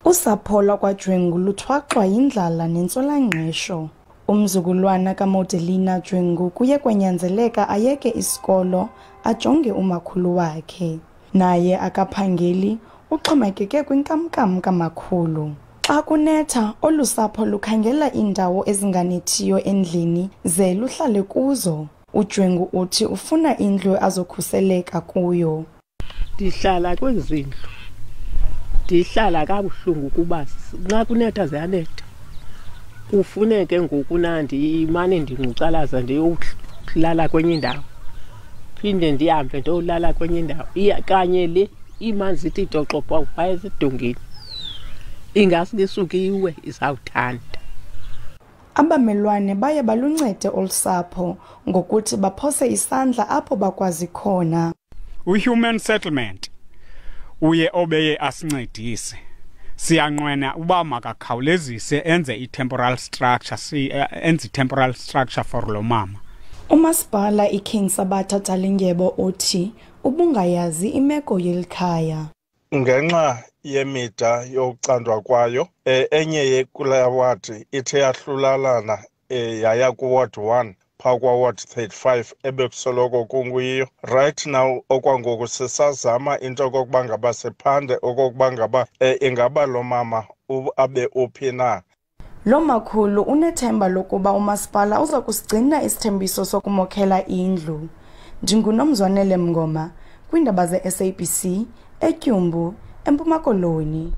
Usapho lwakwaJwengu luthwaxwa yindlala nentswelangqesho. Umzukulwana kaModelina Jwengu kuye kwanyanzeleka ayeke isikolo ajonge umakhulu wakhe. Naye akaphangeli, uxhomekeke kwinkamnkam kamakhulu. Xa kunetha, olu sapho lukhangela iindawo ezinganethiyo endlini ze luhlale kuzo. UJwengu uthi ufuna indlu azokhuseleka kuyo. Ndihlala kwezi ndlu. Ndihlala kabuhlungu kuba nxa kunetha ziyanetha. Kufuneke ngokunandi imane ndingucalaza ndiyohlala kwenye indawo. Phinde ndihambe ndolala kwenye indawo. Kanye le imanzi ithi toxopha phaya esidongeni. Ingasi lisuke iwe izawuthanda. Abamelwane baye baluncede olusapho ngokuthi baphose isandla apho bakwazi khona. Human settlement uye obeye asincedise. Siyanqwena uba makakhawulezise enze i-temporal structure, enze temporal structure for lo mama. Umasipala iKing Sabatha Talindyebo uthi ubungayazi imeko yelikhaya. Ngenxa yemida yokucandwa kwayo, enye yekula ward ithe yahlulalana yaya ku-ward 1 phaa kwa-ward 35 ebekusoloko kunguyiyo. Right now okwangoku sisazama into okokuba ngaba siphande okokuba ngaba ingaba lo mama abe uphi na. Lo makhulu unethemba lokuba umasipala uza kusigcina isithembiso sokumokhela indlu. NguNomzwanele Mngoma, kwiindaba ze-SABC, eTyhumbu, eMpuma Koloni.